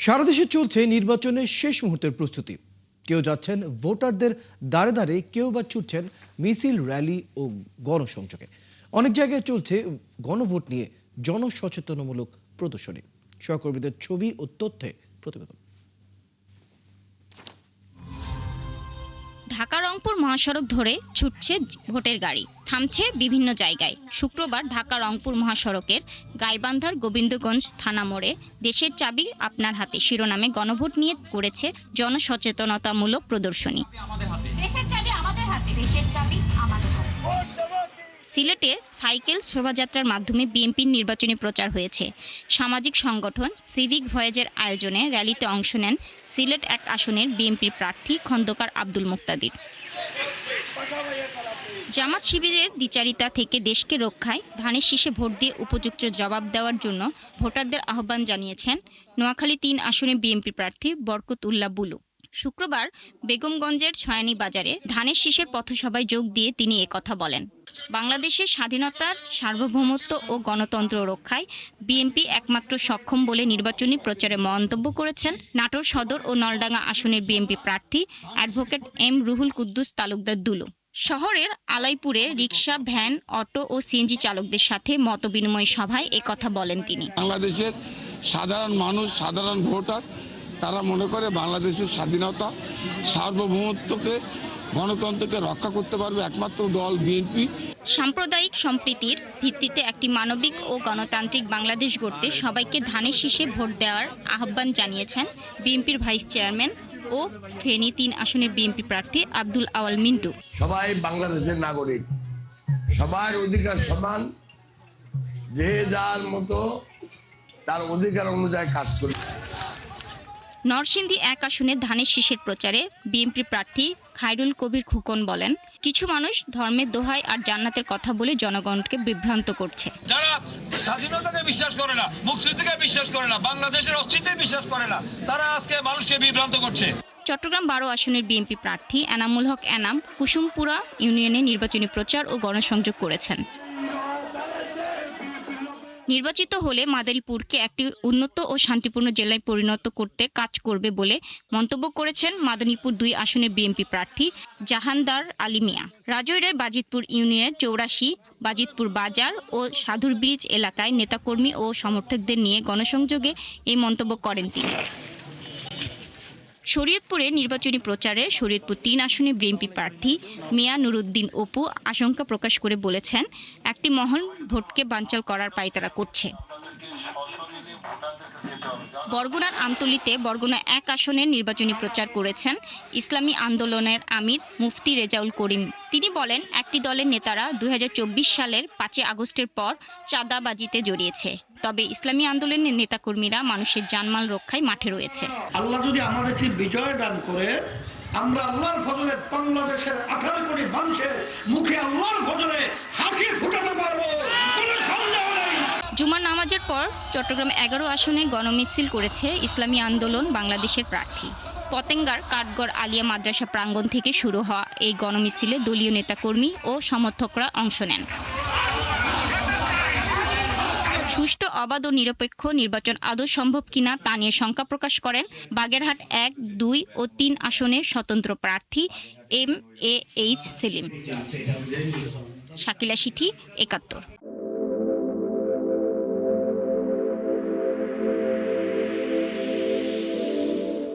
সারা দেশে চলছে নির্বাচনের শেষ মুহূর্তের প্রস্তুতি। কেউ যাচ্ছেন ভোটারদের দ্বারে দ্বারে, কেউ বা ছুটছেন মিছিল, র্যালি ও গণসংযোগে। অনেক জায়গায় চলছে গণভোট নিয়ে জনসচেতনমূলক প্রদর্শনী। সহকর্মীদের ছবি ও তথ্যে প্রতিবেদন। ঢাকা রংপুর মহাসড়ক ধরে ছুটছে ভোটের গাড়ি, থামছে বিভিন্ন জায়গায়। শুক্রবার ঢাকা রংপুর মহাসড়কের গাইবান্ধার গোবিন্দগঞ্জ থানা মোড়ে দেশের চাবি আপনার হাতে শিরোনামে গণভোট নিয়ে করেছে জনসচেতনতামূলক প্রদর্শনী। সিলেটে সাইকেল শোভাযাত্রার মাধ্যমে বিএনপির নির্বাচনী প্রচার হয়েছে। সামাজিক সংগঠন সিভিক ভয়েজের আয়োজনে র্যালিতে অংশ নেন সিলেট ১ আসনের বিএনপির প্রার্থী খন্দকার আব্দুল মুক্তাদির। জামাত শিবিরের দ্বিচারিতা থেকে দেশকে রক্ষায় ধানের শীষে ভোট দিয়ে উপযুক্ত জবাব দেওয়ার জন্য ভোটারদের আহ্বান জানিয়েছেন নোয়াখালী ৩ আসনে বিএনপি প্রার্থী বরকত উল্লাহ বুলু। শুক্রবার বেগমগঞ্জের ছয়ানী বাজারে ধানের শীষের পথসভায় যোগ দিয়ে তিনি একথা বলেন। বাংলাদেশের স্বাধীনতার সার্বভৌমত্ব ও গণতন্ত্র রক্ষায় বিএনপি একমাত্র সক্ষম বলে নির্বাচনী প্রচারে মন্তব্য করেছেন নাটোর সদর ও নলডাঙ্গা আসনের বিএনপি প্রার্থী অ্যাডভোকেট এম রুহুল কুদ্দুস তালুকদার দুলু। শহরের আলাইপুরে রিকশা, ভ্যান, অটো ও সিএনজি চালকদের সাথে মতবিনিময় সভায় একথা বলেন তিনি। বাংলাদেশের সাধারণ মানুষ, সাধারণ ভোটার, তারা মনে করে বাংলাদেশের স্বাধীনতা, সার্বভৌমত্বকে, গণতন্ত্রকে রক্ষা করতে পারবে একমাত্র দল বিএনপি। সাম্প্রদায়িক সম্প্রীতির ভিত্তিতে একটি মানবিক ও গণতান্ত্রিক বাংলাদেশ গড়তে সবাইকে ধানের শীষে ভোট দেওয়ার আহ্বান জানিয়েছেন বিএনপির ভাইস চেয়ারম্যান ও ফেনী ৩ আসনের বিএনপি প্রার্থী আব্দুল আওয়াল মিন্টু। সবাই বাংলাদেশের নাগরিক, সবার অধিকার সমান, যে যার মতো তার অধিকার অনুযায়ী কাজ করবে। নরসিংদী ১ আসনে ধানের শীষের প্রচারে বিএনপি প্রার্থী খায়রুল কবির খুকন বলেন, কিছু মানুষ ধর্মের দোহাই আর জান্নাতের কথা বলে জনগণকে বিভ্রান্ত করছে। যারা স্বাধীনতাকে বিশ্বাস করে না, মুক্তিযুদ্ধকে বিশ্বাস করে না, বাংলাদেশের অস্তিত্বে বিশ্বাস করে না, তারা আজকে মানুষকে বিভ্রান্ত করছে। চট্টগ্রাম ১২ আসনের বিএনপি প্রার্থী এনামুল হক এনাম কুসুমপুরা ইউনিয়নে নির্বাচনী প্রচার ও গণসংযোগ করেছেন। নির্বাচিত হলে মাদারীপুরকে একটি উন্নত ও শান্তিপূর্ণ জেলায় পরিণত করতে কাজ করবে বলে মন্তব্য করেছেন মাদারীপুর ২ আসনের বিএনপি প্রার্থী জাহানদার আলী মিয়া। রাজৈরের বাজিতপুর ইউনিয়নের ৮৪, বাজিতপুর বাজার ও সাধুর ব্রিজ এলাকায় নেতাকর্মী ও সমর্থকদের নিয়ে গণসংযোগে এই মন্তব্য করেন তিনি। শরীয়তপুরে নির্বাচনী প্রচারে শরীয়তপুর ৩ আসনে বিএনপি প্রার্থী মিয়া নুরুদ্দিন অপু আশঙ্কা প্রকাশ করে বলেছেন, একটি মহল ভোটকে বানচাল করার পায়তারা করছে। বরগুনার আমতলীতে বরগুনা ১ আসনের নির্বাচনী প্রচার করেছেন ইসলামী আন্দোলনের আমির মুফতি রেজাউল করিম। তিনি বলেন, একটি দলের নেতারা ২০২৪ সালের ৫ই আগস্টের পর চাঁদাবাজিতে জড়িয়েছে, তবে ইসলামী আন্দোলনের নেতাকর্মীরা মানুষের জানমাল রক্ষায় মাঠে রয়েছে। আল্লাহ যদি আমাদেরকে বিজয় দান করে, আমরা আল্লাহর ফজলে বাংলাদেশের ১৮ কোটি মানুষের মুখে আল্লাহর ফজলে হাসি ফুটাতে পারবো, কোনো সন্দেহ নেই। জুমার নামাজের পর চট্টগ্রাম ১১ আসনে গণমিছিল করেছে ইসলামী আন্দোলন বাংলাদেশের প্রার্থী। পতেঙ্গার কাঠগড় আলিয়া মাদ্রাসা প্রাঙ্গণ থেকে শুরু হওয়া এই গণমিছিলে দলীয় নেতাকর্মী ও সমর্থকরা অংশ নেন। সুষ্ঠু, অবাধ ও নিরপেক্ষ নির্বাচন আদৌ সম্ভব কিনা তা নিয়ে শঙ্কা প্রকাশ করেন বাগেরহাট ১, ২ ও ৩ আসনের স্বতন্ত্র প্রার্থী MAH সেলিম। শাকিলা সিথি, ৭১।